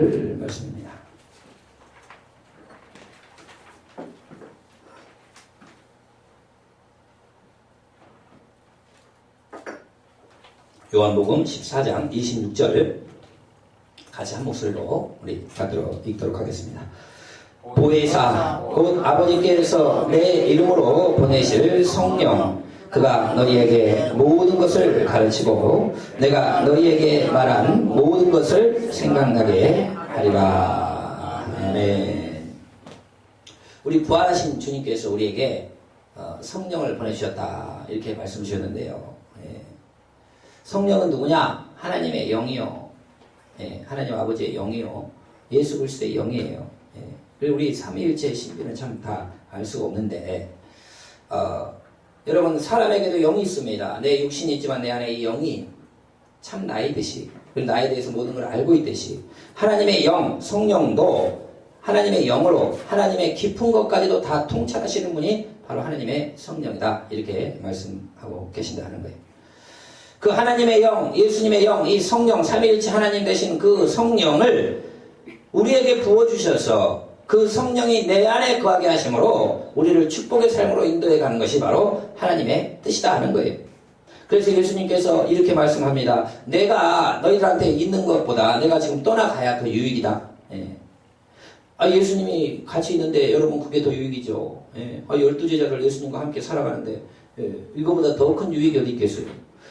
있을 말씀입니다. 요한복음 14장 26절 같이 한 목소리로 우리 읽도록 하겠습니다. 보혜사 곧 아버지께서 내 이름으로 보내실 성령 그가 너희에게 모든 것을 가르치고 내가 너희에게 말한 모든 것을 생각나게 하리라. 아멘. 우리 부활하신 주님께서 우리에게 성령을 보내주셨다 이렇게 말씀 주셨는데요. 성령은 누구냐? 하나님의 영이요. 하나님 아버지의 영이요. 예수 그리스도의 영이에요. 그리고 우리 삼위일체의 신비는 참 다 알 수가 없는데 여러분 사람에게도 영이 있습니다. 내 육신이 있지만 내 안에 이 영이 참 나이듯이 그리고 나에 대해서 모든 걸 알고 있듯이 하나님의 영, 성령도 하나님의 영으로 하나님의 깊은 것까지도 다 통찰하시는 분이 바로 하나님의 성령이다 이렇게 말씀하고 계신다는 거예요. 그 하나님의 영, 예수님의 영, 이 성령, 삼위일체 하나님 되신 그 성령을 우리에게 부어주셔서 그 성령이 내 안에 거하게 하심으로 우리를 축복의 삶으로 인도해 가는 것이 바로 하나님의 뜻이다 하는 거예요. 그래서 예수님께서 이렇게 말씀합니다. 내가 너희들한테 있는 것보다 내가 지금 떠나가야 더 유익이다. 예수님이 같이 있는데 여러분 그게 더 유익이죠. 12제자들 예수님과 함께 살아가는데 이거보다 더 큰 유익이 어디 있겠어요.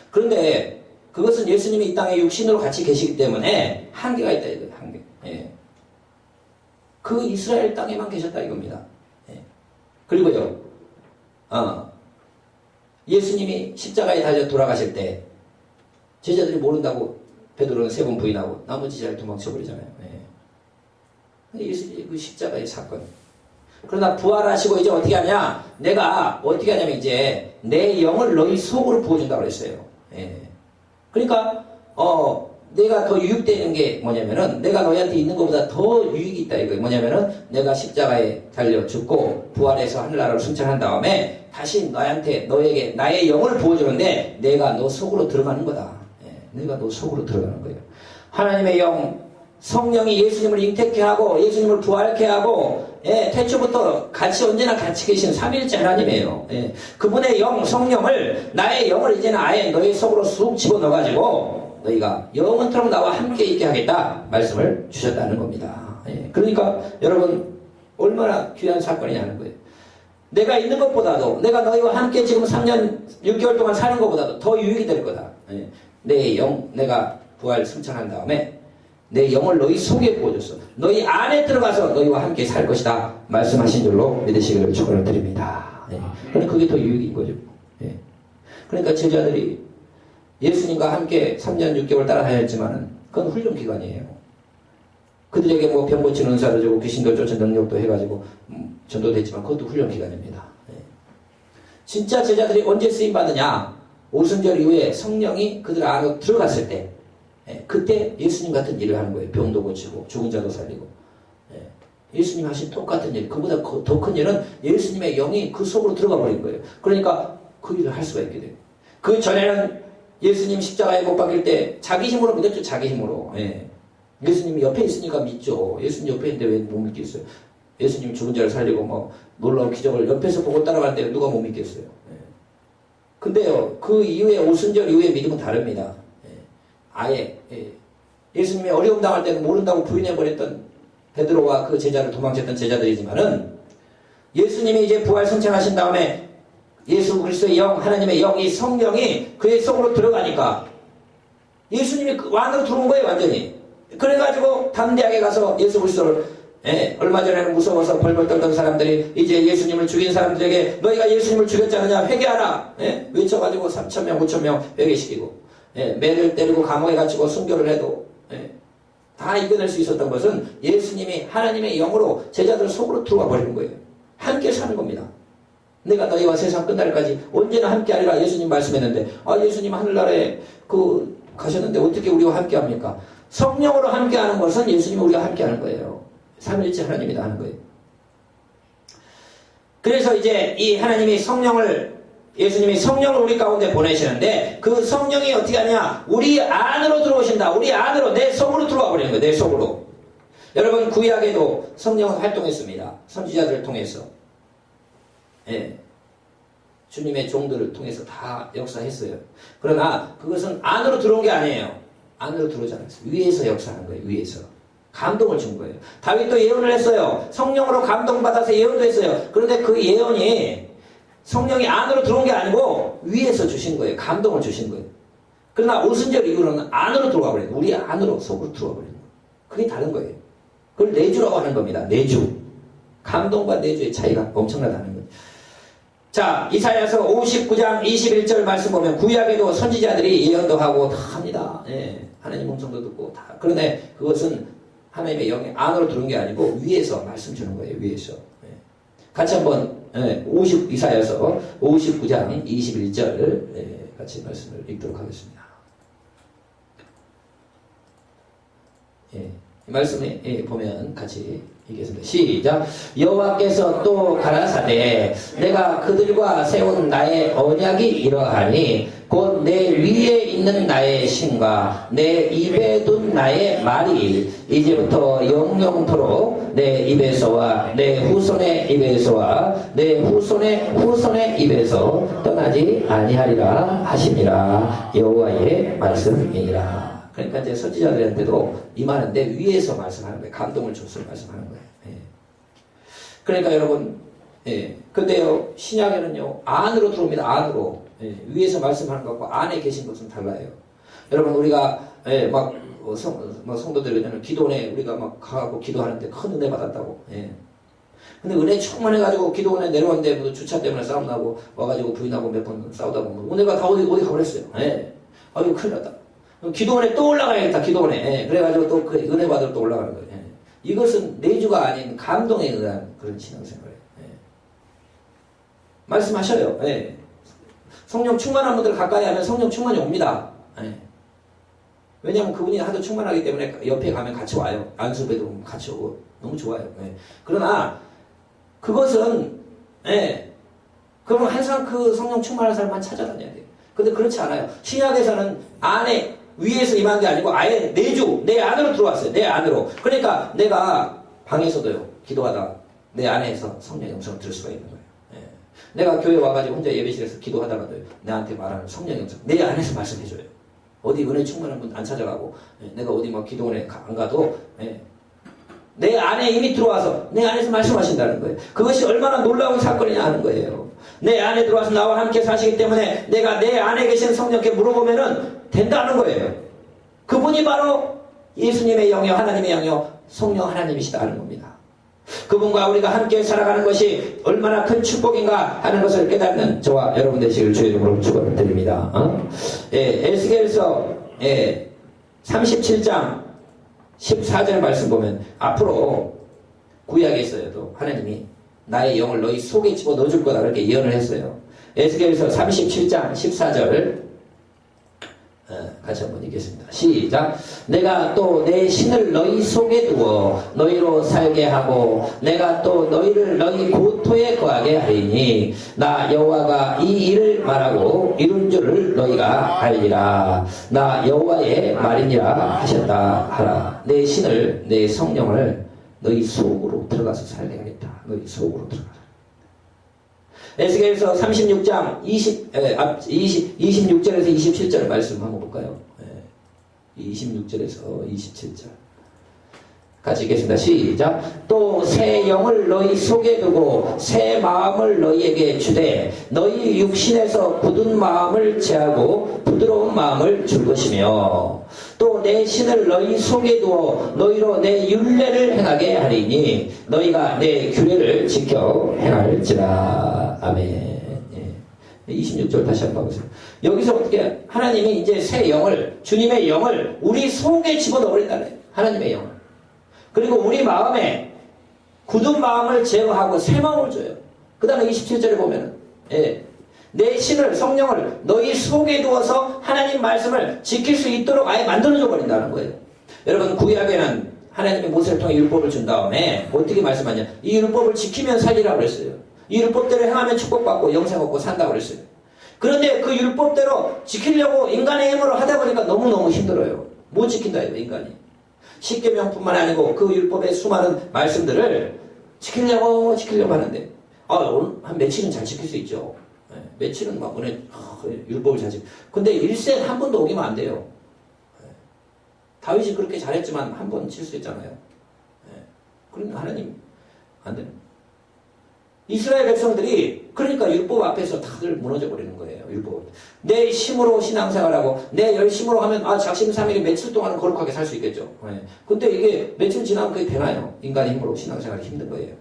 그런데 그것은 예수님이 이 땅에 육신으로 같이 계시기 때문에 한계가 있다 이거예요. 한계. 그 이스라엘 땅에만 계셨다 이겁니다. 그리고요. 예수님이 십자가에 달려 돌아가실 때 제자들이 모른다고 베드로는 3번 부인하고 나머지 제자를 도망쳐버리잖아요. 예수님이 그 십자가의 사건. 그러나 부활하시고 이제 어떻게 하냐? 내가 어떻게 하냐면 이제 내 영을 너희 속으로 부어준다고 그랬어요. 그러니까 내가 더 유익되는 게 뭐냐면은 내가 너희한테 있는 것보다 더 유익이 있다 이거예요. 뭐냐면은 내가 십자가에 달려 죽고 부활해서 하늘나라를 승천한 다음에 다시 너에게 나의 영을 부어주는데 내가 너 속으로 들어가는 거다. 내가 너 속으로 들어가는 거예요. 하나님의 영 성령이 예수님을 잉태케 하고 예수님을 부활케 하고 태초부터 언제나 같이 계신 삼위일체 하나님이에요. 그분의 영 성령을 나의 영을 이제는 아예 너희 속으로 쑥 집어넣어가지고 너희가 영원토록 나와 함께 있게 하겠다 말씀을 주셨다는 겁니다. 그러니까 여러분 얼마나 귀한 사건이냐는 거예요. 내가 있는 것보다도 내가 너희와 함께 지금 3년 6개월 동안 사는 것보다도 더 유익이 될 거다. 내 영 내가 부활 승천한 다음에 내 영을 너희 속에 부어줬어. 너희 안에 들어가서 너희와 함께 살 것이다 말씀하신 줄로 믿으시기를 축원을 드립니다. 그러니까 그게 더 유익인 거죠. 그러니까 제자들이 예수님과 함께 3년 6개월 따라다녔지만은 그건 훈련 기간이에요. 그들에게 뭐 병 고치는 은사를 주고 귀신도 쫓은 능력도 해가지고 전도됐지만 그것도 훈련 기간입니다. 진짜 제자들이 언제 쓰임 받느냐? 오순절 이후에 성령이 그들 안으로 들어갔을 때 그때 예수님 같은 일을 하는 거예요. 병도 고치고 죽은 자도 살리고 예수님 하신 똑같은 일, 그보다 더 큰 일은 예수님의 영이 그 속으로 들어가 버린 거예요. 그러니까 그 일을 할 수가 있게 돼요. 그 전에는 예수님 십자가에 못 박힐 때 자기 힘으로 믿었죠. 자기 힘으로. 예수님이 옆에 있으니까 믿죠. 예수님 옆에 있는데 왜 못 믿겠어요? 예수님이 죽은 자를 살리고 뭐 놀라운 기적을 옆에서 보고 따라가는데 누가 못 믿겠어요? 근데요, 그 이후에 오순절 이후에 믿음은 다릅니다. 아예 예수님이 어려움 당할 때는 모른다고 부인해버렸던 베드로와 그 제자를 도망쳤던 제자들이지만은 예수님이 이제 부활 승천하신 다음에 예수 그리스도의 영, 하나님의 영이 성령이 그의 속으로 들어가니까 예수님이 그 안으로 들어온 거예요, 완전히. 그래가지고 담대하게 가서 예수 그리스도를 얼마 전에는 무서워서 벌벌 떨던 사람들이 이제 예수님을 죽인 사람들에게 너희가 예수님을 죽였지 않느냐 회개하라 외쳐가지고 3,000명 5,000명 회개시키고 매를 때리고 감옥에 갇히고 순교를 해도 다 이겨낼 수 있었던 것은 예수님이 하나님의 영으로 제자들 속으로 들어와 버리는 거예요. 함께 사는 겁니다. 내가 너희와 세상 끝날까지 언제나 함께하리라 예수님 말씀했는데 예수님 하늘나라에 가셨는데 어떻게 우리와 함께합니까? 성령으로 함께하는 것은 예수님이 우리와 함께하는 거예요. 삼위일체 하나님이다 하는 거예요. 그래서 이제 이 하나님이 예수님이 성령을 우리 가운데 보내시는데 그 성령이 어떻게 하냐? 우리 안으로 들어오신다. 우리 안으로 내 속으로 들어와 버리는 거예요. 내 속으로. 여러분 구약에도 성령은 활동했습니다. 선지자들을 통해서. 예. 주님의 종들을 통해서 다 역사했어요. 그러나 그것은 안으로 들어온 게 아니에요. 안으로 들어오지 않았어요. 위에서 역사하는 거예요. 위에서. 감동을 준 거예요. 다윗도 예언을 했어요. 성령으로 감동받아서 예언도 했어요. 그런데 그 예언이 성령이 안으로 들어온 게 아니고 위에서 주신 거예요. 감동을 주신 거예요. 그러나 오순절 이후로는 안으로 들어가 버려요. 우리 안으로 속으로 들어가 버려요. 그게 다른 거예요. 그걸 내주라고 하는 겁니다. 내주. 감동과 내주의 차이가 엄청나다는 거예요. 자, 이사야서 59장 21절 말씀 보면 구약에도 선지자들이 예언도 하고 다 합니다. 예, 하나님 음성도 듣고 다. 그런데 그것은 하나님의 영이 안으로 들어온 게 아니고 위에서 말씀 주는 거예요. 위에서. 예. 같이 한번 이사야서 59장 21절 같이 말씀을 읽도록 하겠습니다. 예, 이 말씀에 보면 같이 읽겠습니다. 시작. 여호와께서 또 가라사대 내가 그들과 세운 나의 언약이 이러하니 곧 내 위에 있는 나의 신과 내 입에 둔 나의 말이 이제부터 영영토록 내 입에서와 내 후손의 입에서와 내 후손의 후손의 입에서 떠나지 아니하리라 하시니라. 여호와의 말씀이니라. 그러니까 이제 선지자들한테도 임하는데 위에서 말씀하는 거예요. 감동을 줘서 말씀하는 거예요. 예. 그러니까 여러분, 예. 근데요, 신약에는요, 안으로 들어옵니다. 안으로. 예. 위에서 말씀하는 것과 안에 계신 것은 달라요. 여러분, 우리가, 예, 성도들은 기도원에 우리가 막 가고 기도하는데 큰 은혜 받았다고. 예. 근데 은혜 충만해가지고 기도원에 내려왔는데 뭐 주차 때문에 싸움 나고 와가지고 부인하고 몇 번 싸우다 보면 은혜가 다 어디 가버렸어요. 예. 아이고, 큰일 났다. 기도원에 또 올라가야겠다. 기도원에. 예. 그래가지고 또 그 은혜 받으러 또 올라가는 거예요. 예. 이것은 내주가 아닌 감동에 의한 그런 신앙생활이에요. 예. 말씀하셔요. 예. 성령 충만한 분들 가까이 하면 성령 충만이 옵니다. 예. 왜냐하면 그분이 하도 충만하기 때문에 옆에 가면 같이 와요. 안수배도 같이 오고 너무 좋아요. 예. 그러나 그것은 그러면 항상 그 성령 충만한 사람만 찾아다녀야 돼요. 근데 그렇지 않아요. 신약에서는 안에 위에서 임한 게 아니고 아예 내주, 내 안으로 들어왔어요. 내 안으로. 그러니까 내가 방에서도요, 기도하다 내 안에서 성령의 음성을 들을 수가 있는 거예요. 예. 내가 교회 와가지고 혼자 예배실에서 기도하다가도 나한테 말하는 성령의 음성, 내 안에서 말씀해줘요. 어디 은혜 충만한 분 안 찾아가고, 내가 어디 막 기도원에 안 가도, 내 안에 이미 들어와서 내 안에서 말씀하신다는 거예요. 그것이 얼마나 놀라운 사건이냐 하는 거예요. 내 안에 들어와서 나와 함께 사시기 때문에 내가 내 안에 계신 성령께 물어보면은 된다는 거예요. 그분이 바로 예수님의 영이요 하나님의 영이요 성령 하나님이시다는 겁니다. 그분과 우리가 함께 살아가는 것이 얼마나 큰 축복인가 하는 것을 깨닫는 저와 여러분 되시길 주의 이름으로 축원드립니다. 에스겔서 37장 14절 말씀 보면 앞으로 구약에서도 하나님이 나의 영을 너희 속에 집어넣어 줄 거다 그렇게 예언을 했어요. 에스겔서 37장 14절 같이 한번 읽겠습니다. 시작. 내가 또 내 신을 너희 속에 두어 너희로 살게 하고 내가 또 너희를 너희 고토에 거하게 하리니 나 여호와가 이 일을 말하고 이룬 줄을 너희가 알리라. 나 여호와의 말이니라 하셨다 하라. 내 신을 내 성령을 너희 속으로 들어가서 살게 하겠다. 너희 속으로 들어가라. 에스겔서 36장 26절에서 27절 말씀 한번 볼까요? 26절에서 27절 같이 읽겠습니다. 시작. 또 새 영을 너희 속에 두고 새 마음을 너희에게 주되 너희 육신에서 굳은 마음을 제하고 부드러운 마음을 줄 것이며 또 내 신을 너희 속에 두어 너희로 내 율례를 행하게 하리니 너희가 내 규례를 지켜 행할지라. 아멘. 26절 다시 한번 보세요. 여기서 어떻게 하나님이 이제 새 영을 주님의 영을 우리 속에 집어넣으랬다는 거예요. 하나님의 영을. 그리고 우리 마음에 굳은 마음을 제어하고 새 마음을 줘요. 그 다음에 27절에 보면은 내 신을 성령을 너희 속에 두어서 하나님 말씀을 지킬 수 있도록 아예 만들어줘 버린다는 거예요. 여러분 구약에는 하나님이 모세를 통해 율법을 준 다음에 어떻게 말씀하냐. 이 율법을 지키면 살리라고 그랬어요. 이 율법대로 행하면 축복받고 영생 얻고 산다고 그랬어요. 그런데 그 율법대로 지키려고 인간의 힘으로 하다 보니까 너무너무 힘들어요. 못 지킨다 이거 인간이. 십계명뿐만 아니고 그 율법의 수많은 말씀들을 지키려고 하는데 오늘 한 며칠은 잘 지킬 수 있죠. 며칠은 막 율법을 잘 지키고 근데 일생 한 번도 어기면 안 돼요. 다윗이 그렇게 잘했지만 한 번 실수했잖아요. 그러면 하나님 안 되는 이스라엘 백성들이 그러니까 율법 앞에서 다들 무너져 버리는 거예요. 율법. 내 힘으로 신앙생활하고 내 열심으로 하면 작심삼일이 며칠 동안은 거룩하게 살 수 있겠죠. 근데 이게 며칠 지나면 그게 되나요? 인간의 힘으로 신앙생활이 힘든 거예요.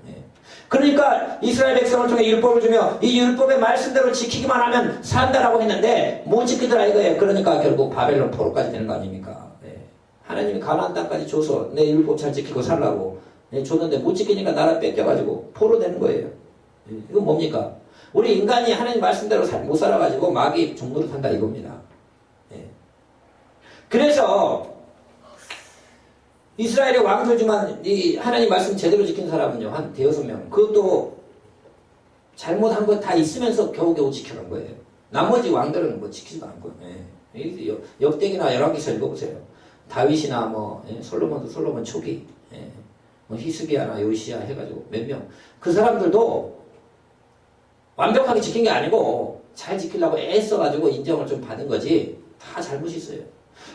그러니까 이스라엘 백성을 통해 율법을 주며 이 율법의 말씀대로 지키기만 하면 산다라고 했는데 못 지키더라 이거예요. 그러니까 결국 바벨론 포로까지 되는 거 아닙니까? 하나님이 가나안 땅까지 줘서 내 율법 잘 지키고 살라고 줬는데 못 지키니까 나라 뺏겨가지고 포로 되는 거예요. 이건 뭡니까? 우리 인간이 하나님 말씀대로 못 살아가지고 마귀 종로를 탄다 이겁니다. 그래서 이스라엘의 왕들 중만 이 하나님 말씀 제대로 지킨 사람은요 한 대여섯 명. 그것도 잘못한 거 다 있으면서 겨우겨우 지켜간 거예요. 나머지 왕들은 뭐 지키지도 않고. 역대기나 열왕기서 읽어보세요. 다윗이나 솔로몬 초기, 히스기야나 요시야 해가지고 몇 명. 그 사람들도 완벽하게 지킨 게 아니고 잘 지키려고 애써가지고 인정을 좀 받은 거지 다 잘못이 있어요.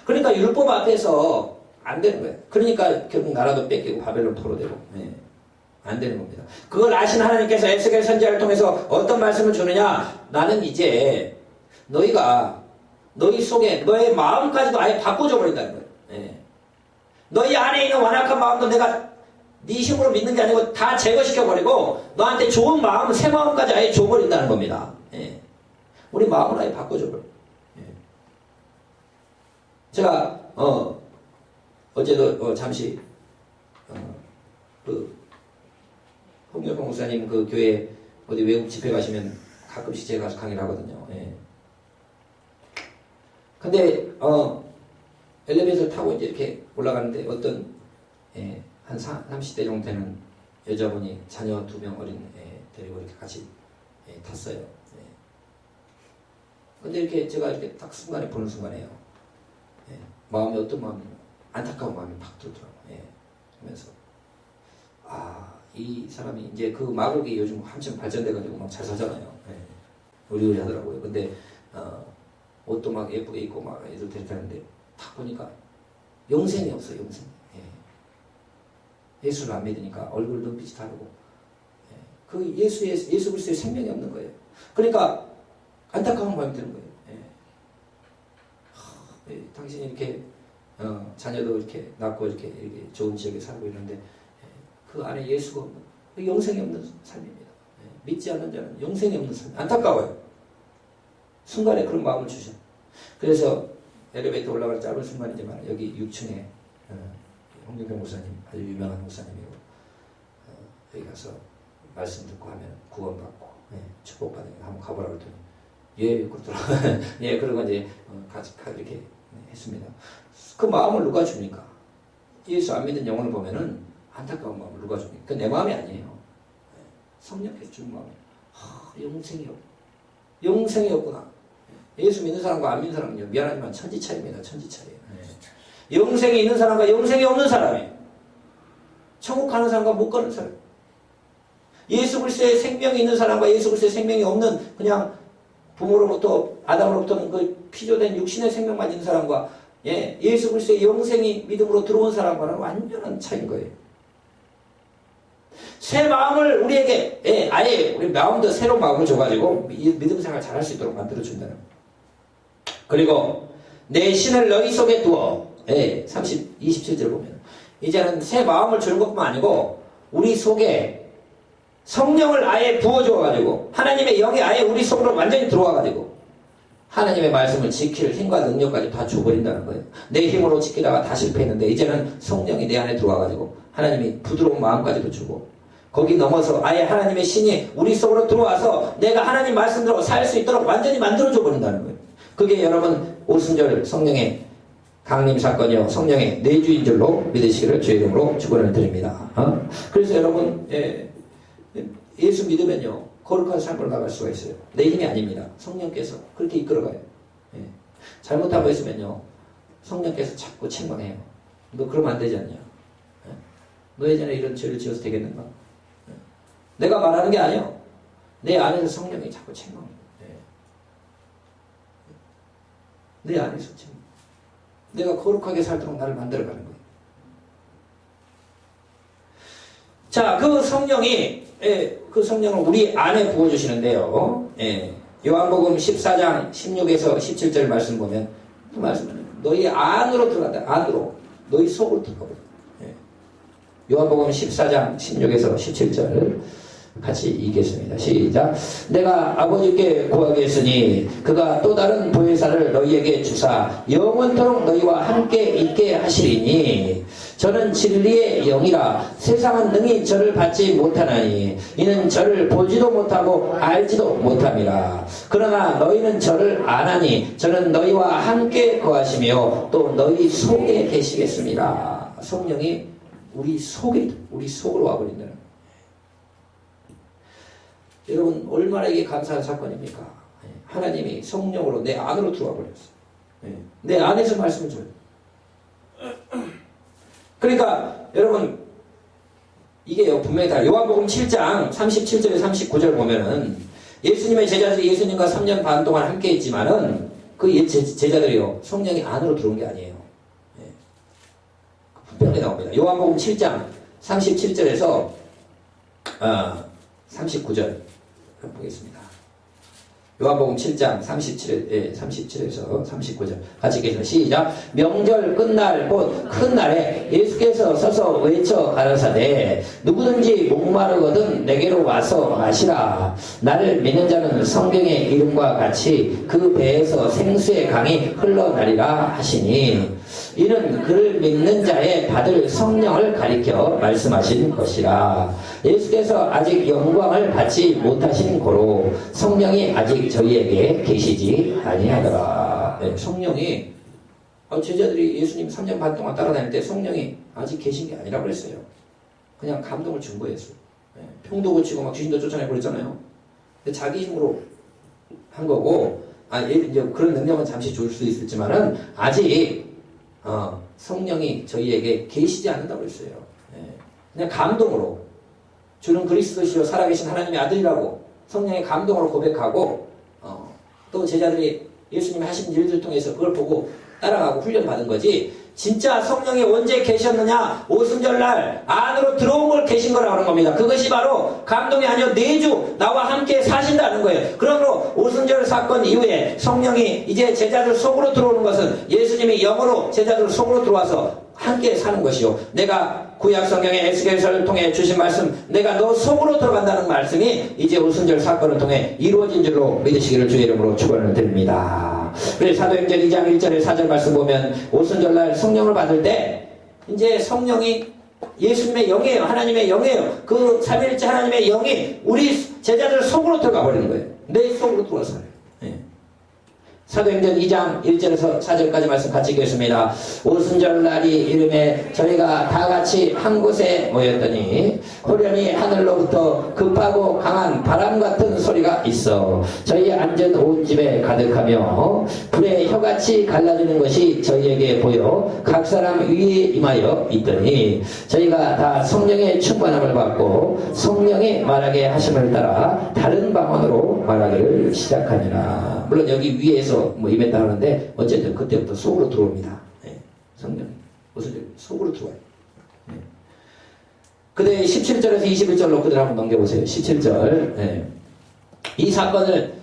그러니까 율법 앞에서 안 되는 거예요. 그러니까 결국 나라도 뺏기고 바벨론 포로 되고 안 되는 겁니다. 그걸 아신 하나님께서 에스겔 선지자를 통해서 어떤 말씀을 주느냐? 나는 이제 너희가 너희 속에 너의 마음까지도 아예 바꿔줘 버린다는 거예요. 너희 안에 있는 완악한 마음도 내가 네 힘으로 믿는 게 아니고 다 제거시켜버리고 너한테 좋은 마음, 새 마음까지 아예 줘버린다는 겁니다. 우리 마음을 아예 바꿔줘버려. 제가 어제도 잠시 그 홍경봉 목사님 그 교회 어디 외국 집회 가시면 가끔씩 제가 가서 강의를 하거든요. 근데 엘리베이터를 타고 이제 이렇게 올라가는데 어떤 한 30대 정도 되는 여자분이 자녀 2명 어린 데리고 이렇게 같이 탔어요. 근데 이렇게 제가 이렇게 딱 순간에 보는 순간에요. 마음이 어떤 마음이 안타까운 마음이 팍 들더라고요. 그러면서 이 사람이 이제 그 마곡이 요즘 한참 발전돼가지고 막 잘 사잖아요. 의리의리 하더라고요. 근데 옷도 막 예쁘게 입고 막 애들 데리고 딱 보니까 영생이 없어요. 영생. 예수를 안 믿으니까 얼굴 눈빛이 다르고 그 예수 그리스도의 생명이 없는 거예요. 그러니까 안타까운 마음이 드는 거예요. 당신이 이렇게 자녀도 이렇게 낳고 이렇게 좋은 지역에 살고 있는데 그 안에 예수가 없는 그 영생이 없는 삶입니다. 믿지 않는 자는 영생이 없는 삶. 안타까워요. 순간에 그런 마음을 주셔. 그래서 엘리베이터 올라갈 짧은 순간이지만 여기 6층에 홍경병 목사님 아주 유명한 목사님이고 여기 가서 말씀 듣고 하면 구원받고 축복받으니까 한번 가보라 그랬더니 그러더라고요. 그러고 이제 같이 이렇게 했습니다. 그 마음을 누가 줍니까? 예수 안 믿는 영혼을 보면은 안타까운 마음을 누가 줍니까? 그 내 마음이 아니에요. 성령께서 주는 마음. 영생이 없구나. 예수 믿는 사람과 안 믿는 사람은요, 미안하지만 천지 차이입니다. 천지 차이예요. 영생이 있는 사람과 영생이 없는 사람이에요. 천국 가는 사람과 못 가는 사람. 예수 그리스도의 생명이 있는 사람과 예수 그리스도의 생명이 없는 그냥 부모로부터 아담으로부터는 그 피조된 육신의 생명만 있는 사람과 예수 그리스도의 영생이 믿음으로 들어온 사람과는 완전한 차이인 거예요. 새 마음을 우리에게 아예 우리 마음도 새로운 마음을 줘가지고 믿음 생활 잘할 수 있도록 만들어준다는 거예요. 그리고 내 신을 너희 속에 두어 27절 보면 이제는 새 마음을 주는 것뿐만 아니고 우리 속에 성령을 아예 부어줘가지고 하나님의 영이 아예 우리 속으로 완전히 들어와가지고 하나님의 말씀을 지킬 힘과 능력까지 다 줘버린다는 거예요. 내 힘으로 지키다가 다 실패했는데 이제는 성령이 내 안에 들어와가지고 하나님이 부드러운 마음까지도 주고 거기 넘어서 아예 하나님의 신이 우리 속으로 들어와서 내가 하나님 말씀대로 살 수 있도록 완전히 만들어줘 버린다는 거예요. 그게 여러분 오순절 성령의 강림 사건이요 성령의 내주인 줄로 믿으시기를 주의 이름으로 축원을 드립니다. 그래서 여러분 예수 믿으면요 거룩한 삶을 나갈 수가 있어요. 내 힘이 아닙니다. 성령께서 그렇게 이끌어가요. 잘못하고 있으면요 성령께서 자꾸 책망해요. 너 그러면 안 되지 않냐? 너 예전에 이런 죄를 지어서 되겠는가? 내가 말하는 게 아니야. 내 안에서 성령이 자꾸 책망해. 내 안에서 책망. 내가 거룩하게 살도록 나를 만들어가는 거예요. 자, 그 성령을 우리 안에 부어주시는데요. 요한복음 14장 16에서 17절 말씀 보면 그 말씀은 너희 안으로 들어간다. 안으로. 너희 속으로 들어가거든. 요한복음 14장 16에서 17절 같이 읽겠습니다. 시작. 내가 아버지께 구하겠으니 그가 또 다른 보혜사를 너희에게 주사 영원토록 너희와 함께 있게 하시리니 저는 진리의 영이라 세상은 능히 저를 받지 못하나니 이는 저를 보지도 못하고 알지도 못함이라. 그러나 너희는 저를 아나니 저는 너희와 함께 거하시며 또 너희 속에 계시겠습니다. 성령이 우리 속으로 와버린다는. 여러분 얼마나 이게 감사한 사건입니까? 하나님이 성령으로 내 안으로 들어와 버렸어요. 내 안에서 말씀을 줘요. 그러니까 여러분 이게요 분명히 다 요한복음 7장 37절에 39절 보면은 예수님의 제자들이 예수님과 3년 반 동안 함께 있지만은 그 제자들이요 성령이 안으로 들어온 게 아니에요. 분명히 나옵니다. 요한복음 7장 37절에서 39절 보겠습니다. 요한복음 7장 37에서 39절 같이 읽겠습니다. 시작. 명절 끝날 곧 큰 날에 예수께서 서서 외쳐 가라사대 누구든지 목마르거든 내게로 와서 마시라. 나를 믿는 자는 성경의 이름과 같이 그 배에서 생수의 강이 흘러나리라 하시니 이는 그를 믿는 자의 받을 성령을 가리켜 말씀하신 것이라. 예수께서 아직 영광을 받지 못하신 고로 성령이 아직 저희에게 계시지 아니하더라. 성령이 제자들이 예수님 3년 반 동안 따라다닐 때 성령이 아직 계신 게 아니라고 그랬어요. 그냥 감동을 준 거예요. 병도 고치고 막 귀신도 쫓아내고 그랬잖아요. 근데 자기 힘으로 한 거고 이제 그런 능력은 잠시 줄 수 있을지만은 아직 성령이 저희에게 계시지 않는다고 그랬어요. 그냥 감동으로 주는 그리스도시요 살아계신 하나님의 아들이라고 성령의 감동으로 고백하고 또 제자들이 예수님이 하신 일들 통해서 그걸 보고 따라가고 훈련받은 거지. 진짜 성령이 언제 계셨느냐? 오순절날 안으로 들어온 걸 계신 거라고 하는 겁니다. 그것이 바로 감동이 아니요 내주 나와 함께 사신다는 거예요. 그러므로 오순절 사건 이후에 성령이 이제 제자들 속으로 들어오는 것은 예수님이 영으로 제자들 속으로 들어와서 함께 사는 것이요. 내가 구약 성경의 에스겔서를 통해 주신 말씀, 내가 너 속으로 들어간다는 말씀이 이제 오순절 사건을 통해 이루어진 줄로 믿으시기를 주의 이름으로 축원을 드립니다. 그래서 사도행전 2장 1절에 4절 말씀 보면 오순절날 성령을 받을 때 이제 성령이 예수님의 영이에요. 하나님의 영이에요. 그 삼위일체 하나님의 영이 우리 제자들 속으로 들어가 버리는 거예요. 내 속으로 들어와서. 사도행전 2장 1절에서 4절까지 말씀 같이 읽겠습니다. 오순절날이 이름에 저희가 다 같이 한 곳에 모였더니 호련히 하늘로부터 급하고 강한 바람 같은 소리가 있어 저희 앉은 온 집에 가득하며 불에 혀같이 갈라지는 것이 저희에게 보여 각 사람 위에 임하여 있더니 저희가 다 성령의 충만함을 받고 성령이 말하게 하심을 따라 다른 방언으로 말하기를 시작하니라. 물론 여기 위에서 임했다 하는데 어쨌든 그때부터 속으로 들어옵니다. 성령이 무슨 속으로 들어와요. 그때 17절에서 21절로 그대로 한번 넘겨보세요. 17절. 이 사건을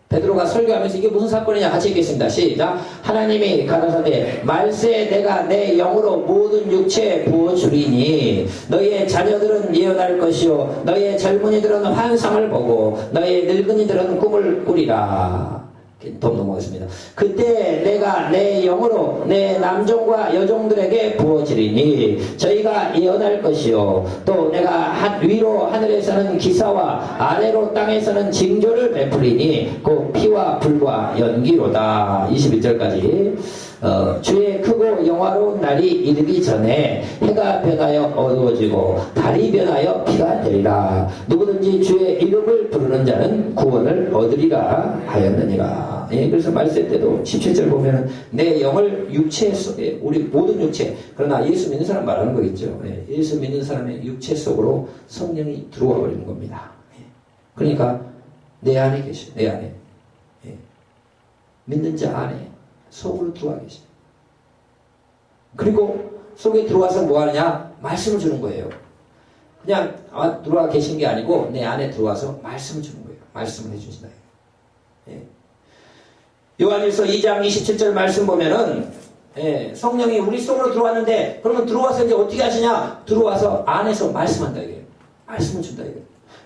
베드로가 설교하면서 이게 무슨 사건이냐 같이 읽겠습니다. 시작. 하나님이 가라사대 말세 내가 내 영으로 모든 육체에 부어주리니 너희의 자녀들은 예언할 것이요 너희의 젊은이들은 환상을 보고 너희의 늙은이들은 꿈을 꾸리라. 더 넘어가겠습니다. 그때 내가 내 영으로 내 남종과 여종들에게 부어지리니 저희가 예언할 것이요 또 내가 위로 하늘에서는 기사와 아래로 땅에서는 징조를 베풀리니 곧 피와 불과 연기로다. 21절까지 주의 크고 영화로운 날이 이르기 전에 해가 변하여 어두워지고 달이 변하여 비가 내리라. 누구든지 주의 이름을 부르는 자는 구원을 얻으리라 하였느니라. 예, 그래서 말씀 때도 17절 보면은 내 영을 육체 속에, 우리 모든 육체, 그러나 예수 믿는 사람 말하는 거겠죠. 예, 예수 믿는 사람의 육체 속으로 성령이 들어와 버리는 겁니다. 예, 그러니까 내 안에 계셔, 내 안에. 예, 믿는 자 안에 속으로 들어와 계셔. 그리고 속에 들어와서 뭐 하느냐? 말씀을 주는 거예요. 그냥 들어와 계신 게 아니고 내 안에 들어와서 말씀을 주는 거예요. 말씀을 해주신다. 예. 요한일서 2장 27절 말씀 보면은 예, 성령이 우리 속으로 들어왔는데 그러면 들어와서 이제 어떻게 하시냐? 들어와서 안에서 말씀한다 이게. 말씀을 준다 이게.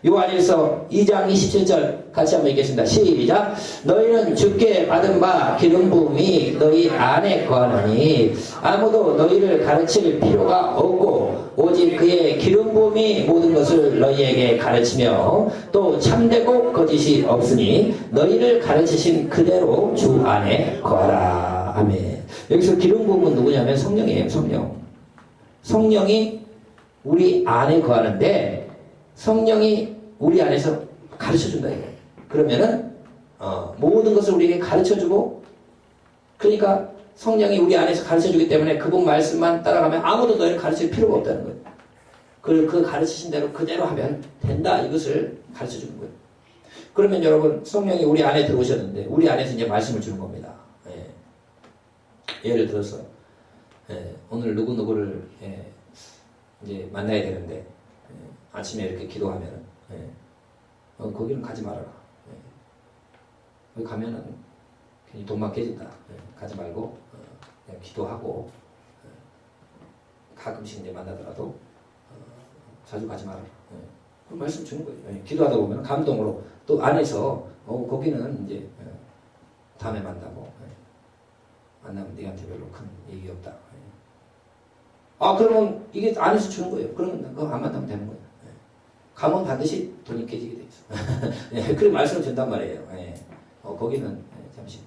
요한일서 2장 27절 같이 한번 읽겠습니다. 시작. 너희는 주께 받은 바 기름 부음이 너희 안에 거하느니 아무도 너희를 가르칠 필요가 없고 오직 그의 기름 부음이 모든 것을 너희에게 가르치며 또 참되고 거짓이 없으니 너희를 가르치신 그대로 주 안에 거하라. 아멘. 여기서 기름 부음은 누구냐면 성령이에요. 성령이 우리 안에 거하는데 성령이 우리 안에서 가르쳐준다 이거예요. 그러면은 모든 것을 우리에게 가르쳐주고, 그러니까 성령이 우리 안에서 가르쳐주기 때문에 그분 말씀만 따라가면 아무도 너희를 가르칠 필요가 없다는 거예요. 그 가르치신 대로 그대로 하면 된다, 이것을 가르쳐주는 거예요. 그러면 여러분, 성령이 우리 안에 들어오셨는데 우리 안에서 이제 말씀을 주는 겁니다. 예. 예를 들어서 오늘 누구누구를 이제 만나야 되는데 아침에 이렇게 기도하면은 거기는 가지 말아라. 거기 가면은 괜히 돈만 깨진다. 가지 말고 그냥 기도하고 가끔씩 이제 만나더라도 자주 가지 말아라. 그 말씀 주는 거예요. 기도하다 보면 감동으로 또 안에서 거기는 이제 다음에 만나고 만나면 네한테 별로 큰 얘기 없다. 그러면 이게 안에서 주는 거예요. 그러면 그거 안 만나면 되는 거예요. 가면 반드시 돈이 깨지게 돼 있어. 그런 말씀을 준단 말이에요. 거기는 잠시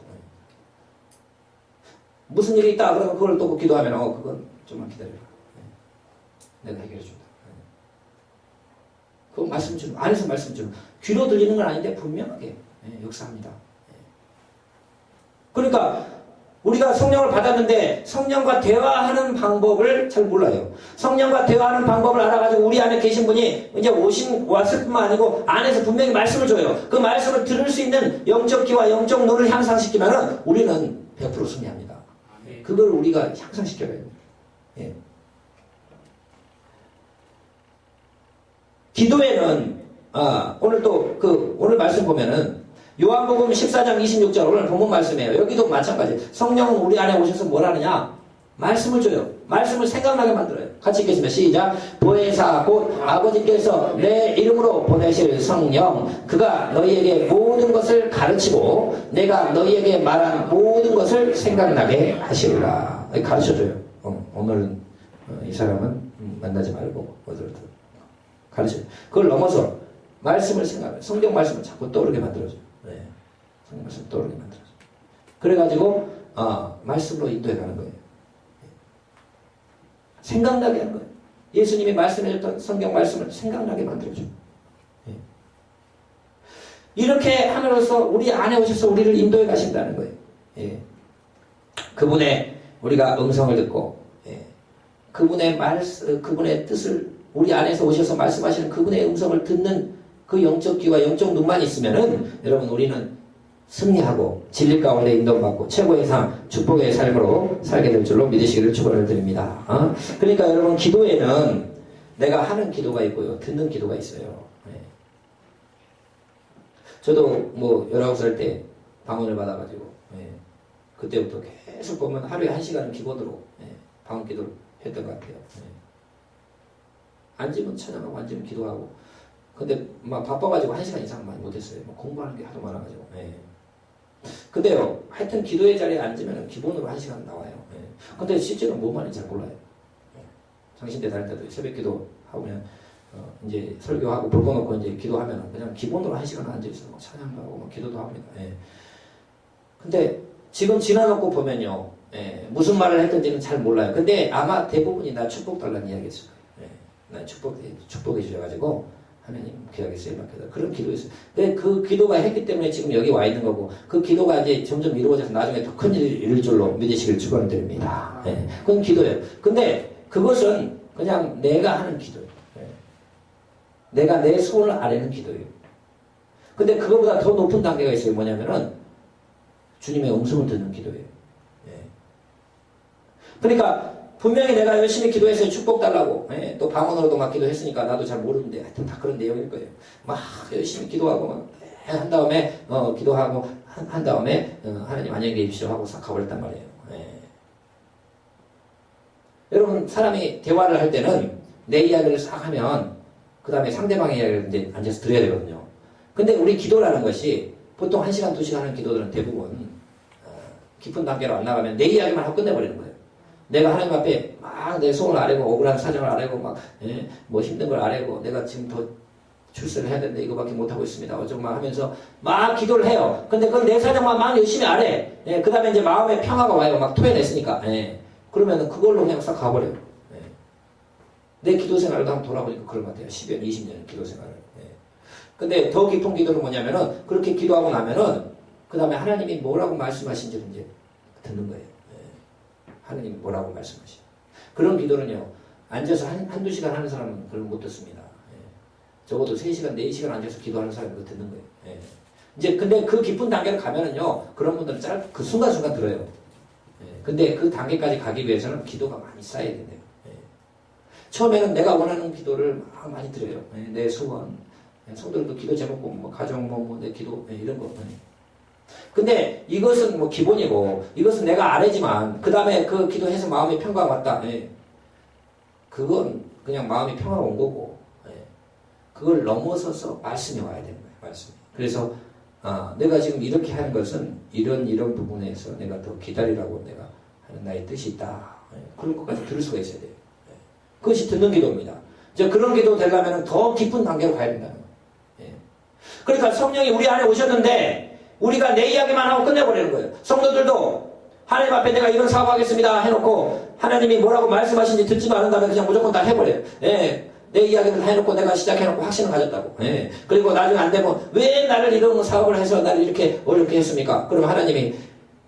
무슨 일이 있다 그러면 그걸 또 기도하면 그건 좀만 기다려라. 내가 해결해 준다. 그 말씀 주는, 안에서 말씀 주는, 귀로 들리는 건 아닌데 분명하게 역사합니다. 그러니까 우리가 성령을 받았는데 성령과 대화하는 방법을 잘 몰라요. 성령과 대화하는 방법을 알아가지고 우리 안에 계신 분이 이제 왔을 뿐만 아니고 안에서 분명히 말씀을 줘요. 그 말씀을 들을 수 있는 영적 기와 영적 눈을 향상시키면 우리는 100% 승리합니다. 그걸 우리가 향상시켜야 돼요. 예. 기도에는 오늘 또 오늘 말씀 보면은 요한복음 14장 26절 오늘 본문 말씀이에요. 여기도 마찬가지. 성령은 우리 안에 오셔서 뭘 하느냐? 말씀을 줘요. 말씀을 생각나게 만들어요. 같이 읽겠습니다. 시작. 보혜사 곧 아버지께서 내 이름으로 보내실 성령 그가 너희에게 모든 것을 가르치고 내가 너희에게 말한 모든 것을 생각나게 하시리라. 가르쳐줘요. 오늘은 이 사람은 만나지 말고 어디로 가르쳐요. 그걸 넘어서 말씀을 생각해요. 성경 말씀을 자꾸 떠오르게 만들어줘요. 성경 말씀 떠오르게 만들어줘요. 그래가지고 말씀으로 인도해가는 거예요. 생각나게 하는 거예요. 예수님이 말씀해줬던 성경 말씀을 생각나게 만들어줘요. 이렇게 함으로써 우리 안에 오셔서 우리를 인도해 가신다는 거예요. 그분의 우리가 음성을 듣고 그분의 뜻을 우리 안에서 오셔서 말씀하시는 그분의 음성을 듣는 그 영적 귀와 영적 눈만 있으면은 여러분 우리는 승리하고 진리 가운데 인도받고 최고의 삶, 축복의 삶으로 살게 될 줄로 믿으시기를 축원을 드립니다. 그러니까 여러분 기도에는 내가 하는 기도가 있고요. 듣는 기도가 있어요. 저도 19살 때 방언을 받아가지고 그때부터 계속 보면 하루에 1시간은 기본으로 방언 기도를 했던 것 같아요. 앉으면 찬양하고 앉으면 기도하고 근데 막 바빠가지고 1시간 이상 많이 못했어요. 공부하는 게 하도 많아가지고. 근데요, 하여튼 기도의 자리에 앉으면 기본으로 1시간 나와요. 근데 실제로 뭐 많이 잘 몰라요. 장신대 다닐 때도 새벽 기도 하면 이제 설교하고 불 꺼놓고 이제 기도하면 그냥 기본으로 1시간 앉아있어요. 찬양도 하고 기도도 합니다. 근데 지금 지나놓고 보면요, 무슨 말을 했던지는 잘 몰라요. 근데 아마 대부분이 나 축복 달라는 이야기였어요. 나 축복해 주셔가지고 하나님 기도하겠어요. 그런 기도였어요. 그 기도가 했기 때문에 지금 여기 와 있는 거고 그 기도가 이제 점점 이루어져서 나중에 더 큰 일을 이룰 줄로 믿으시길 축원드립니다. 그건 기도예요. 근데 그것은 그냥 내가 하는 기도예요. 내가 내 소원을 아뢰는 기도예요. 근데 그거보다 더 높은 단계가 있어요. 뭐냐면은 주님의 음성을 듣는 기도예요. 그러니까 분명히 내가 열심히 기도해서 축복 달라고 또 방언으로도 막 기도했으니까 나도 잘 모르는데 하여튼 다 그런 내용일 거예요. 막 열심히 기도하고 막 한 다음에 기도하고 한 다음에 하나님 안녕히 계십시오 하고 싹 가버렸단 말이에요. 여러분 사람이 대화를 할 때는 내 이야기를 싹 하면 그 다음에 상대방의 이야기를 이제 앉아서 들어야 되거든요. 근데 우리 기도라는 것이 보통 1시간, 2시간 하는 기도들은 대부분 깊은 단계로 안 나가면 내 이야기만 하고 끝내버리는 거예요. 내가 하나님 앞에 막 내 소원을 아뢰고 억울한 사정을 아뢰고 막 뭐 힘든 걸 아뢰고 내가 지금 더 출세를 해야 되는데 이거밖에 못하고 있습니다. 어쩌고 막 하면서 막 기도를 해요. 근데 그건 내 사정만 막 열심히 아뢰. 그 다음에 이제 마음에 평화가 와요. 막 토해냈으니까. 그러면은 그걸로 그냥 싹 가버려요. 내 기도 생활도 한번 돌아보니까 그런 것 같아요. 10년, 20년 기도 생활을. 근데 더 깊은 기도는 뭐냐면은 그렇게 기도하고 나면은 그 다음에 하나님이 뭐라고 말씀하신지를 이제 듣는 거예요. 하나님이 뭐라고 말씀하시. 그런 기도는요, 앉아서 한두 시간 하는 사람은 그런 거 못 듣습니다. 적어도 3시간, 4시간 앉아서 기도하는 사람이 그거 듣는 거예요. 이제 근데 그 깊은 단계로 가면은요, 그런 분들은 그 순간순간 들어요. 근데 그 단계까지 가기 위해서는 기도가 많이 쌓여야 된대요. 처음에는 내가 원하는 기도를 많이 드려요. 내 소원. 성도들도 기도 제목 보면 뭐 가정 내 기도 이런 거. 근데 이것은 뭐 기본이고 이것은 내가 아래지만 그 다음에 그 기도해서 마음의 평가가 왔다. 그건 그냥 마음의 평화가 온 거고 그걸 넘어서서 말씀이 와야 되는 거예요. 말씀이. 그래서 내가 지금 이렇게 하는 것은 이런 부분에서 내가 더 기다리라고 내가 하는 나의 뜻이 있다. 그런 것까지 들을 수가 있어야 돼요. 그것이 듣는 기도입니다. 이제 그런 기도 되려면 더 깊은 단계로 가야 된다는 거예요. 그러니까 성령이 우리 안에 오셨는데 우리가 내 이야기만 하고 끝내버리는 거예요. 성도들도 하나님 앞에 내가 이런 사고하겠습니다 해놓고 하나님이 뭐라고 말씀하신지 듣지도 않은 다음에 그냥 무조건 다 해버려요. 내 이야기를 해놓고 내가 시작해놓고 확신을 가졌다고. 그리고 나중에 안 되면 왜 나를 이런 사업을 해서 나를 이렇게 어렵게 했습니까? 그러면 하나님이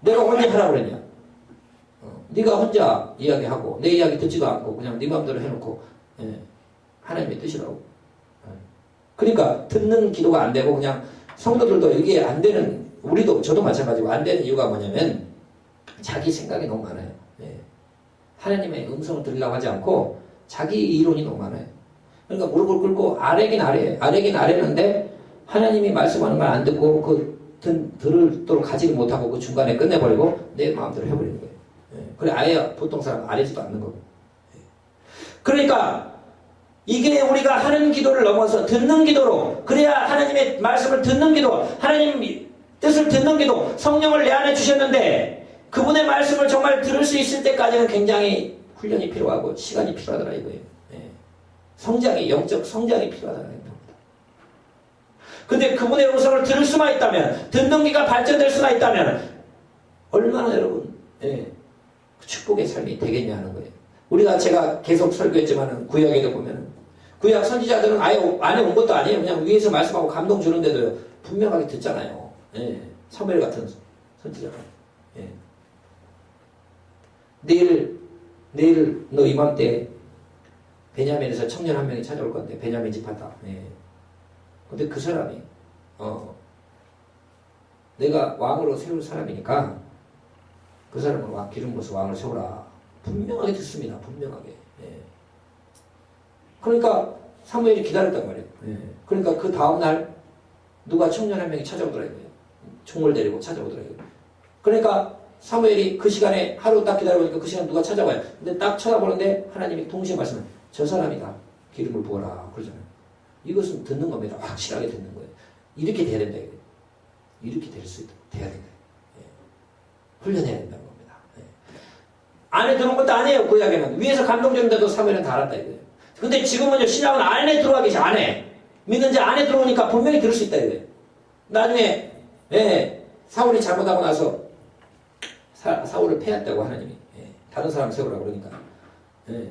내가 언제 하라고 그랬냐? 네가 혼자 이야기하고 내 이야기 듣지도 않고 그냥 네 마음대로 해놓고 하나님의 뜻이라고. 그러니까 듣는 기도가 안 되고 그냥 성도들도 이게 안 되는 우리도 저도 마찬가지고 안 되는 이유가 뭐냐면 자기 생각이 너무 많아요. 하나님의 음성을 들으려고 하지 않고 자기 이론이 너무 많아요. 그러니까 무릎을 꿇고 아래긴 아래는데 하나님이 말씀하는 걸 안 듣고 들을도록 가지를 못하고 그 중간에 끝내버리고 내 마음대로 해버리는 거예요. 그래 아예 보통 사람 아래지도 않는 거고. 그러니까 이게 우리가 하는 기도를 넘어서 듣는 기도로 그래야 하나님의 말씀을 듣는 기도 하나님 뜻을 듣는 기도 성령을 내 안에 주셨는데 그분의 말씀을 정말 들을 수 있을 때까지는 굉장히 훈련이 필요하고 시간이 필요하더라 이거예요. 성장이 영적 성장이 필요하다는 겁니다. 근데 그분의 음성을 들을 수만 있다면 듣는 귀가 발전될 수만 있다면 얼마나 여러분 축복의 삶이 되겠냐 하는 거예요. 우리가 제가 계속 설교했지만 구약에도 보면 구약 선지자들은 아예 안에 온 것도 아니에요. 그냥 위에서 말씀하고 감동 주는데도 분명하게 듣잖아요. 사무엘 같은 선지자가. 내일 너 이맘때 베냐민에서 청년 한 명이 찾아올 건데 베냐민 집하다. 근데 그 사람이 내가 왕으로 세울 사람이니까 그 사람은 기름 부어서 왕을 세우라. 분명하게 듣습니다. 분명하게. 그러니까 사무엘이 기다렸단 말이에요. 그러니까 그 다음날 누가 청년 한 명이 찾아오더라고요. 총을 데리고 찾아오더라고요. 그러니까 사무엘이 그 시간에 하루 딱 기다려보니까 그 시간에 누가 찾아와요. 근데 딱 쳐다보는데 하나님이 동시에 말씀을 저 사람이다. 기름을 부어라. 그러잖아요. 이것은 듣는 겁니다. 확실하게 듣는 거예요. 이렇게 돼야 된다. 이렇게 돼야 된다. 훈련해야 된다는 겁니다. 안에 들어온 것도 아니에요. 그 이야기는. 위에서 감동 주는데도 사무엘은 다 알았다 이거예요. 근데 지금은요, 신앙은 안에 들어와 계시, 안에. 믿는 자 안에 들어오니까 분명히 들을 수 있다 이거예요. 나중에, 사울이 잘못하고 나서 사울을 패했다고 하나님이. 예. 다른 사람 세우라고 그러니까. 예.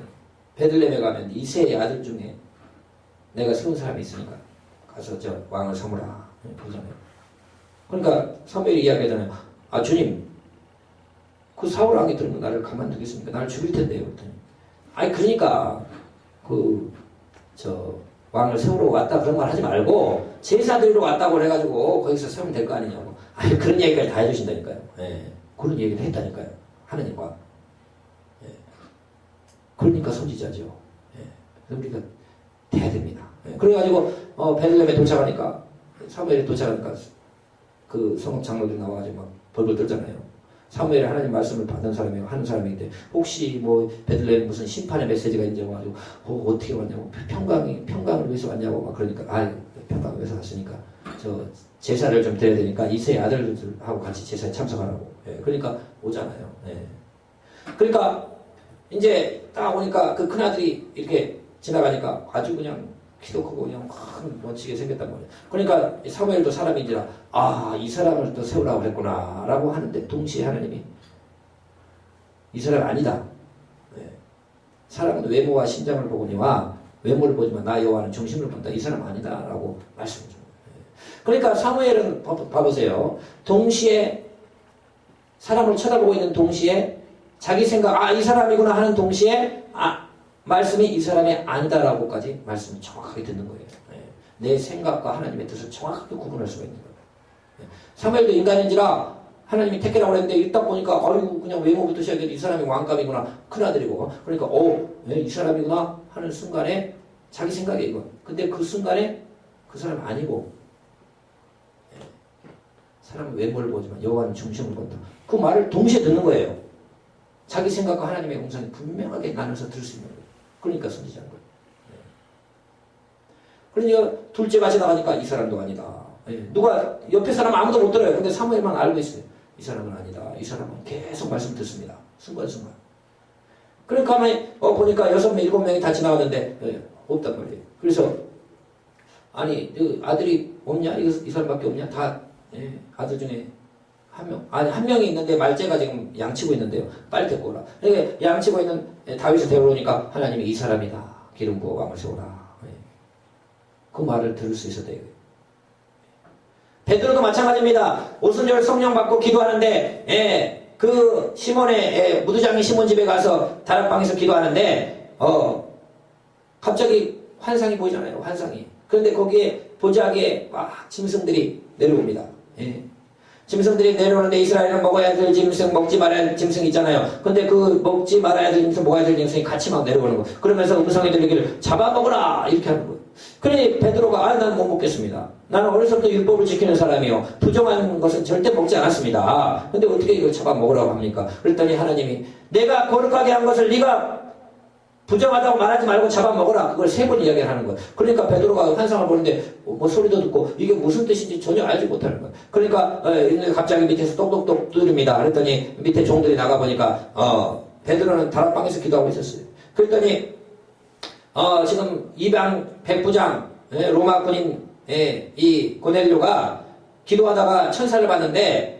베들레헴에 가면 이새의 아들 중에 내가 세운 사람이 있으니까 가서 저 왕을 삼으라. 예. 보잖아요. 그러니까 사무엘이 이야기하잖아요. 아 주님 그 사울 왕이 들으면 나를 가만두겠습니까? 나를 죽일 텐데요. 그랬더니 아니 그러니까 왕을 세우러 왔다 그런 말 하지 말고 제사드리러 왔다고 그래가지고 거기서 세우면 될 거 아니냐고. 아니 그런 얘기까지 다 해주신다니까요. 예. 그런 얘기를 했다니까요. 하느님과. 예. 그러니까 선지자죠. 예. 우리가 돼야 됩니다. 예. 그래가지고 베들레헴에 도착하니까 사무엘이 도착하니까 그 성읍 장로들이 나와가지고 막 벌벌 떨잖아요. 사무엘이 하나님 말씀을 받은 사람이 하는 사람인데 혹시 뭐 베들레헴 무슨 심판의 메시지가 있는지 와가지고 어떻게 왔냐고 평강을 위해서 왔냐고 막 그러니까 평강을 위해서 왔으니까 저 제사를 좀 드려야 되니까 이세의 아들들하고 같이 제사에 참석하라고. 예, 그러니까 오잖아요. 예. 그러니까 이제 딱 오니까 그 큰아들이 이렇게 지나가니까 아주 그냥 키도 크고 그냥 큰 멋지게 생겼단 말이에요. 그러니까 사무엘도 사람인지라 이 사람을 또 세우라고 그랬구나 라고 하는데 동시에 하나님이 이 사람 아니다. 네. 사람은 외모와 신장을 보거니와 외모를 보지만 나 여호와는 중심을 본다. 이 사람 아니다 라고 말씀을 줍니다. 네. 그러니까 사무엘은 봐보세요. 동시에 사람을 쳐다보고 있는 동시에 자기 생각 이 사람이구나 하는 동시에 말씀이 이 사람이 아니다라고까지 말씀을 정확하게 듣는 거예요. 네. 내 생각과 하나님의 뜻을 정확하게 구분할 수가 있는 거예요. 네. 사무엘도 인간인지라 하나님이 택해라고 했는데 딱 보니까 그냥 외모부터 시작해도 이 사람이 왕감이구나 큰아들이고 그러니까 이 사람이구나 하는 순간에 자기 생각에 이거. 근데 그 순간에 그 사람 아니고 네. 사람은 외모를 보지만 여호와는 중심을 본다. 그 말을 동시에 듣는 거예요. 자기 생각과 하나님의 음성이 분명하게 나눠서 들을 수 있는 거예요. 그러니까 선지자인 거예요. 네. 그러니까 둘째가 지나가니까 이 사람도 아니다. 네. 누가 옆에 사람 아무도 못 들어요. 근데 사무엘만 알고 있어요. 이 사람은 아니다. 이 사람은 계속 말씀 듣습니다. 순간순간. 그러니까 보니까 6명, 7명이 다 지나갔는데 없단 말이에요. 그래서 아니 아들이 없냐? 이 사람밖에 없냐? 다 아들 중에 한 명이 있는데 말째가 지금 양치고 있는데요. 빨리 데리고 오라. 그러니까 양치고 있는 다윗을 데려오니까 하나님이 이 사람이다. 기름 부어 왕을 세우라. 그 말을 들을 수 있어야 돼요. 베드로도 마찬가지입니다. 오순절 성령 받고 기도하는데 그 시몬의 무두장이 시몬 집에 가서 다락방에서 기도하는데 갑자기 환상이 보이잖아요. 환상이. 그런데 거기에 보자기에 막 짐승들이 내려옵니다. 짐승들이 내려오는데 이스라엘은 먹어야 될 짐승, 먹지 말아야 될 짐승 있잖아요. 근데 그 먹지 말아야 될 짐승, 먹어야 될 짐승이 같이 막 내려오는 거. 그러면서 음성이 들리기를 잡아먹으라! 이렇게 하는 거예요. 그러니 베드로가 나는 못 먹겠습니다. 나는 어려서부터 율법을 지키는 사람이요. 부정한 것은 절대 먹지 않았습니다. 근데 어떻게 이걸 잡아먹으라고 합니까? 그랬더니 하나님이 내가 거룩하게 한 것을 네가 부정하다고 말하지 말고 잡아먹어라. 그걸 3번 이야기를 하는 거예요. 그러니까 베드로가 환상을 보는데 뭐 소리도 듣고 이게 무슨 뜻인지 전혀 알지 못하는 거예요. 그러니까 갑자기 밑에서 똑똑똑 두드립니다. 그랬더니 밑에 종들이 나가보니까 베드로는 다락방에서 기도하고 있었어요. 그랬더니 지금 이방 백부장 로마 군인 이 고넬료가 기도하다가 천사를 봤는데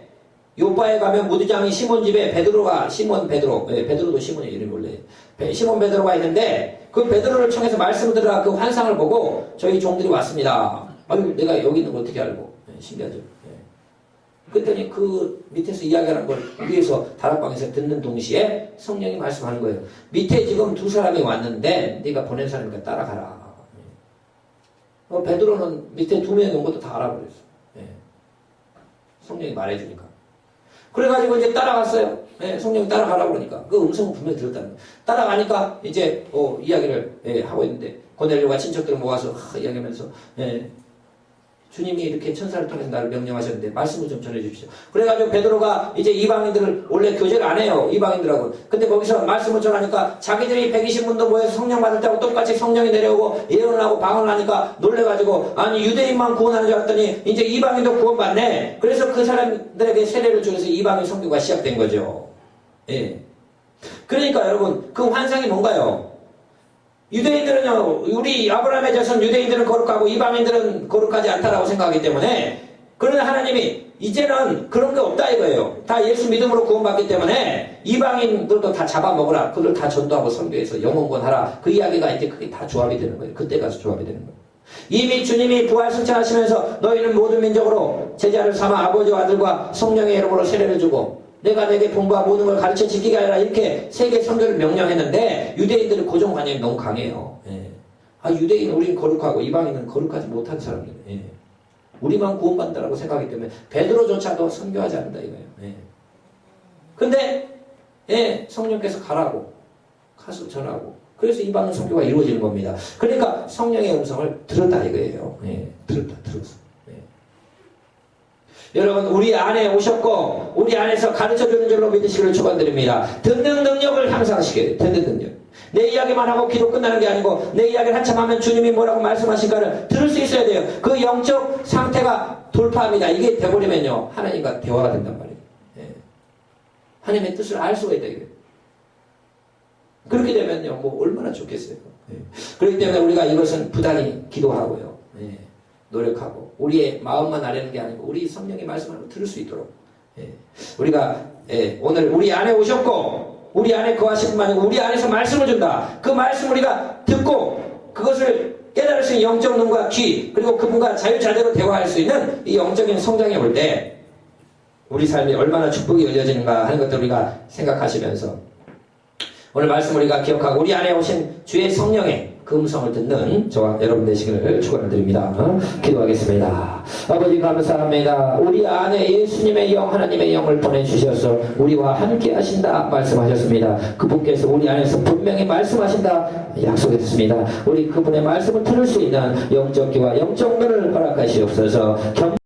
요바에 가면 무두장이 시몬 집에 베드로가 시몬 베드로 베드로도 시몬의 이름이 원래 시몬 베드로가 있는데 그 베드로를 청해서 말씀을 들으라 그 환상을 보고 저희 종들이 왔습니다. 아유 내가 여기 있는 걸 어떻게 알고 신기하죠. 그랬더니 그 밑에서 이야기하는 걸 위에서 다락방에서 듣는 동시에 성령이 말씀하는 거예요. 밑에 지금 2 사람이 왔는데 네가 보낸 사람이니까 따라가라. 베드로는 밑에 2명이 온 것도 다 알아버렸어. 성령이 말해주니까. 그래가지고 이제 따라갔어요. 성령이 따라가라고 그러니까. 그 음성은 분명히 들었다는 거예요. 따라가니까 이제 이야기를 하고 있는데 고넬료가 친척들을 모아서 이야기하면서 주님이 이렇게 천사를 통해서 나를 명령하셨는데 말씀을 좀 전해주십시오. 그래가지고 베드로가 이제 이방인들을 원래 교제를 안 해요. 이방인들하고. 근데 거기서 말씀을 전하니까 자기들이 120분도 모여서 성령 받을 때하고 똑같이 성령이 내려오고 예언을 하고 방언을 하니까 놀래가지고 아니 유대인만 구원하는 줄 알았더니 이제 이방인도 구원받네. 그래서 그 사람들에게 세례를 주면서 이방인 선교가 시작된 거죠. 그러니까 여러분 그 환상이 뭔가요? 유대인들은요, 우리 아브라함의 자손 유대인들은 거룩하고 이방인들은 거룩하지 않다라고 생각하기 때문에 그러나 하나님이 이제는 그런 게 없다 이거예요. 다 예수 믿음으로 구원받기 때문에 이방인들도 다 잡아먹으라. 그들 다 전도하고 선교해서 영혼권하라. 그 이야기가 이제 그게 다 조합이 되는 거예요. 그때 가서 조합이 되는 거예요. 이미 주님이 부활 승천하시면서 너희는 모든 민족으로 제자를 삼아 아버지와 아들과 성령의 이름으로 세례를 주고 내가 내게 본바 모든 걸 가르쳐 지키게 하라 이렇게 세계 선교를 명령했는데 유대인들의 고정관념이 너무 강해요. 예. 아 유대인 우리는 거룩하고 이방인은 거룩하지 못한 사람들. 예. 우리만 구원받는다고 생각하기 때문에 베드로조차도 선교하지 않는다 이거예요. 예. 근데 예, 성령께서 가라고 가서 전하고 그래서 이방인 선교가 이루어지는 겁니다. 그러니까 성령의 음성을 들었다 이거예요. 예. 들었어. 여러분 우리 안에 오셨고 우리 안에서 가르쳐주는 줄로 믿으시기를 축원드립니다. 듣는 능력을 향상시켜야 돼요. 듣는 능력. 내 이야기만 하고 기도 끝나는 게 아니고 내 이야기를 한참 하면 주님이 뭐라고 말씀하실까를 들을 수 있어야 돼요. 그 영적 상태가 돌파합니다. 이게 돼버리면요 하나님과 대화가 된단 말이에요. 예. 하나님의 뜻을 알 수가 있다 이거예요. 그렇게 되면요 뭐 얼마나 좋겠어요. 예. 그렇기 때문에 우리가 이것은 부단히 기도하고요. 예. 노력하고 우리의 마음만 아뢰는 게 아니고 우리 성령의 말씀을 들을 수 있도록 우리가 오늘 우리 안에 오셨고 우리 안에 거하신 분만 아니고 우리 안에서 말씀을 준다. 그 말씀 우리가 듣고 그것을 깨달을 수 있는 영적 눈과 귀 그리고 그분과 자유자재로 대화할 수 있는 이 영적인 성장에 올 때 우리 삶이 얼마나 축복이 열려지는가 하는 것들 우리가 생각하시면서 오늘 말씀 우리가 기억하고 우리 안에 오신 주의 성령의 그 음성을 듣는 저와 여러분 되시기를 축원드립니다. 기도하겠습니다. 아버지 감사합니다. 우리 안에 예수님의 영 하나님의 영을 보내주셔서 우리와 함께 하신다 말씀하셨습니다. 그분께서 우리 안에서 분명히 말씀하신다 약속했습니다. 우리 그분의 말씀을 들을 수 있는 영적 귀와 영적 눈을 허락하시옵소서.